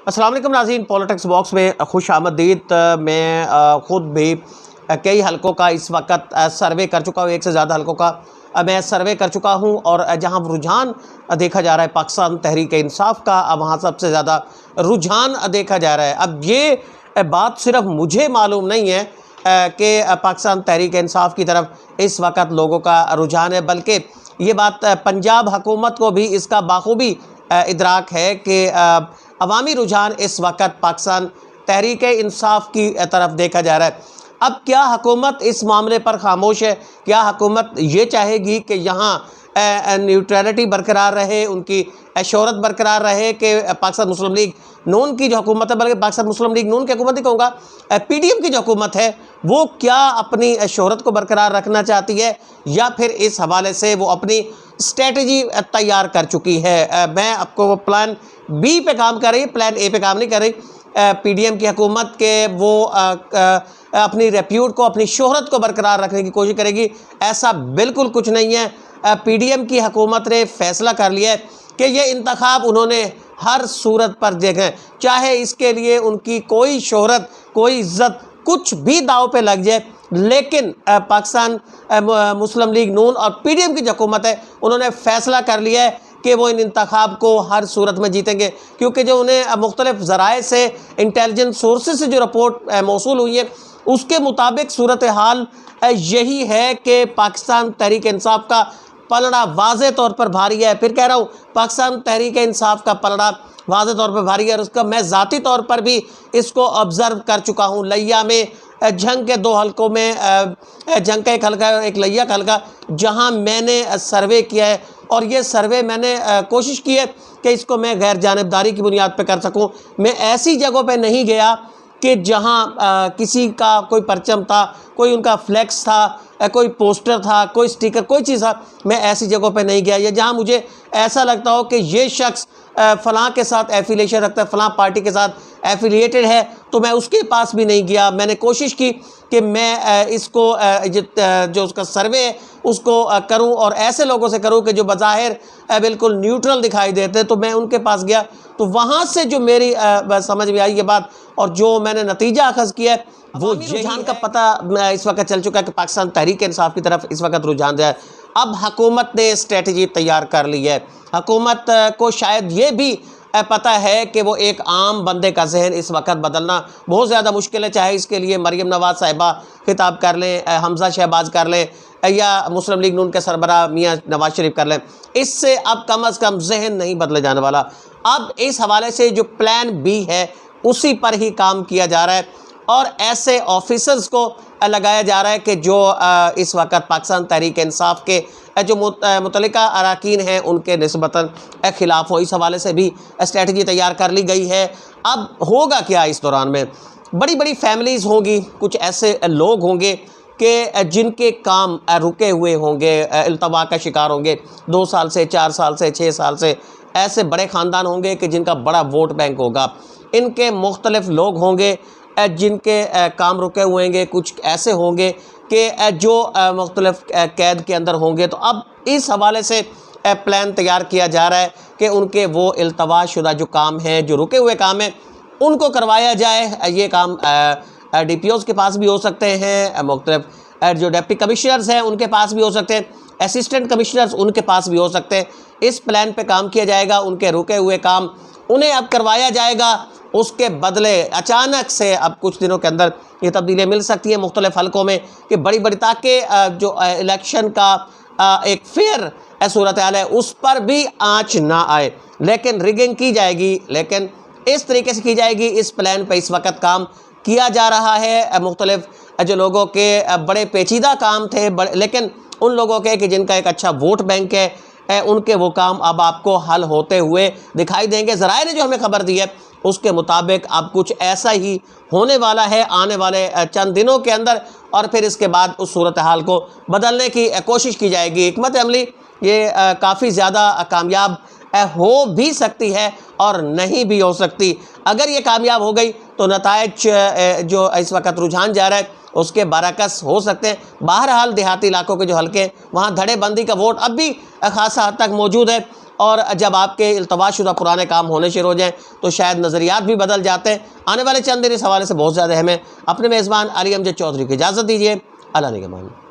अस्सलाम वालेकुम नाज़रीन, पॉलिटिक्स बॉक्स में खुश आमदीद। मैं ख़ुद भी कई हलकों का इस वक्त सर्वे कर चुका हूँ, एक से ज़्यादा हलकों का मैं सर्वे कर चुका हूँ। और जहाँ रुझान देखा जा रहा है पाकिस्तान तहरीक इंसाफ का, अब वहाँ सबसे ज़्यादा रुझान देखा जा रहा है। अब ये बात सिर्फ मुझे मालूम नहीं है कि पाकिस्तान तहरीक इंसाफ की तरफ इस वक्त लोगों का रुझान है, बल्कि ये बात पंजाब हुकूमत को भी इसका बाखूबी इदराक है कि अवामी रुझान इस वक्त पाकिस्तान तहरीक इंसाफ की तरफ देखा जा रहा है। अब क्या हुकूमत इस मामले पर खामोश है? क्या हुकूमत ये चाहेगी कि यहाँ न्यूट्रलिटी बरकरार रहे, उनकी शोहरत बरकरार रहे कि पाकिस्तान मुस्लिम लीग नून की जो हुकूमत है, बल्कि पाकिस्तान मुस्लिम लीग नून की हुकूमत ही कहूँगा, PDM की जो हुकूमत है वो क्या अपनी शोहरत को बरकरार रखना चाहती है, या फिर इस हवाले से वो अपनी स्ट्रेटजी तैयार कर चुकी है? मैं आपको वो प्लान बी पे काम कर रही है, प्लान ए पे काम नहीं कर रही। PDM की हुकूमत के वो अपनी रेप्यूट को, अपनी शोहरत को बरकरार रखने की कोशिश करेगी, ऐसा बिल्कुल कुछ नहीं है। PDM की हुकूमत ने फैसला कर लिया है कि ये इंतखाब उन्होंने हर सूरत पर देखें, चाहे इसके लिए उनकी कोई शोहरत, कोई इज़्ज़त, कुछ भी दाव पे लग जाए, लेकिन पाकिस्तान मुस्लिम लीग नून और PDM की जो हुकूमत है उन्होंने फ़ैसला कर लिया है कि वो इन इंतखाब को हर सूरत में जीतेंगे। क्योंकि जो उन्हें मुख्तलिफ ज़राए से, इंटेलिजेंस सोर्सेज से जो रिपोर्ट मौसूल हुई है, उसके मुताबिक सूरत हाल यही है कि पाकिस्तान तहरीक इंसाफ का पलड़ा वाज़े तौर पर भारी है। फिर कह रहा हूँ, पाकिस्तान तहरीक इंसाफ का पलड़ा वाज़े तौर पर भारी है, और उसका मैं ज़ाती तौर पर भी इसको ऑब्ज़र्व कर चुका हूँ। लिया में जंग के 2 हलकों में, जंग का एक हल्का और एक लिया का हल्का, जहाँ मैंने सर्वे किया है, और ये सर्वे मैंने कोशिश की है कि इसको मैं गैर जानिबदारी की बुनियाद पर कर सकूँ। मैं ऐसी जगहों पर नहीं गया कि जहाँ किसी का कोई परचम था, कोई उनका फ्लैक्स था, कोई पोस्टर था, कोई स्टिकर, कोई चीज़ था। मैं ऐसी जगहों पे नहीं गया, या जहाँ मुझे ऐसा लगता हो कि ये शख्स फ़लाँ के साथ एफिलिएशन रखता है, फ़लाँ पार्टी के साथ एफिलिएटेड है, तो मैं उसके पास भी नहीं गया। मैंने कोशिश की कि मैं इसको जो उसका सर्वे है उसको करूं, और ऐसे लोगों से करूं कि जो बज़ाहिर बिल्कुल न्यूट्रल दिखाई देते, तो मैं उनके पास गया। तो वहाँ से जो मेरी समझ में आई ये बात, और जो मैंने नतीजा अखज़ किया है, वो रुझान का पता इस वक्त चल चुका है कि पाकिस्तान तहरीक इंसाफ की तरफ इस वक्त रुझान है। अब हुकूमत ने स्ट्रेटजी तैयार कर ली है। हुकूमत को शायद ये भी पता है कि वो एक आम बंदे का जहन इस वक्त बदलना बहुत ज़्यादा मुश्किल है, चाहे इसके लिए मरीम नवाज़ साहिबा खिताब कर लें, हमजा शहबाज कर लें, या मुस्लिम लीग नून के सरबराह मियाँ नवाज शरीफ कर लें। इससे अब कम अज़ कम जहन नहीं बदले जाने वाला। अब इस हवाले से जो प्लान बी है उसी पर ही काम किया जा रहा है, और ऐसे ऑफिसर्स को लगाया जा रहा है कि जो इस वक्त पाकिस्तान तहरीक इंसाफ के जो मुतल्लिका अराकीन हैं उनके निस्बतन ख़िलाफ़ हो। इस हवाले से भी स्ट्रेटजी तैयार कर ली गई है। अब होगा क्या इस दौरान में? बड़ी बड़ी फैमिलीज़ होंगी, कुछ ऐसे लोग होंगे कि जिनके काम रुके हुए होंगे, इल्तवा का शिकार होंगे 2 साल से, 4 साल से, 6 साल से। ऐसे बड़े ख़ानदान होंगे कि जिनका बड़ा वोट बैंक होगा। इनके मुख्तलिफ लोग होंगे जिनके काम रुके हुए होंगे, कुछ ऐसे होंगे कि जो मुख्तलिफ कैद के अंदर होंगे। तो अब इस हवाले से प्लान तैयार किया जा रहा है कि उनके वो इल्तवा शुदा जो काम हैं, जो रुके हुए काम हैं, उनको करवाया जाए। ये काम DPOs के पास भी हो सकते हैं, मुख्तलिफ जो डिप्टी कमिश्नर्स हैं उनके पास भी हो सकते हैं, असिस्टेंट कमिश्नर्स उनके पास भी हो सकते हैं। इस प्लान पे काम किया जाएगा, उनके रुके हुए काम उन्हें अब करवाया जाएगा। उसके बदले अचानक से अब कुछ दिनों के अंदर ये तब्दीलियाँ मिल सकती हैं मुख्तलिफ हलकों में, कि बड़ी बड़ी, ताकि जो इलेक्शन का एक फेयर सूरत हाल है उस पर भी आँच ना आए। लेकिन रिगिंग की जाएगी, लेकिन इस तरीके से की जाएगी। इस प्लान पर इस वक्त काम किया जा रहा है। मुख्तलिफ जो लोगों के बड़े पेचीदा काम थे, लेकिन उन लोगों के कि जिनका एक अच्छा वोट बैंक है, उनके वो काम अब आपको हल होते हुए दिखाई देंगे। ज़राए ने जो हमें खबर दी है उसके मुताबिक अब कुछ ऐसा ही होने वाला है आने वाले चंद दिनों के अंदर, और फिर इसके बाद उस सूरत हाल को बदलने की कोशिश की जाएगी। हिकमत अमली ये काफ़ी ज़्यादा कामयाब हो भी सकती है और नहीं भी हो सकती। अगर ये कामयाब हो गई तो नताइज जो इस वक्त रुझान जा रहा है उसके बरअक्स हो सकते हैं। बहरहाल देहाती इलाकों के जो हल्के, वहाँ धड़ेबंदी का वोट अब भी खासा हद तक मौजूद है, और जब आपके इल्तवाशुदा पुराने काम होने शुरू हो जाएँ तो शायद नज़रियात भी बदल जाते हैं। आने वाले चंद दिन इस हवाले से बहुत ज़्यादा अहम है। अपने मेज़बान अली अमजद चौधरी की इजाज़त दीजिए। अल्लाह निगहबान।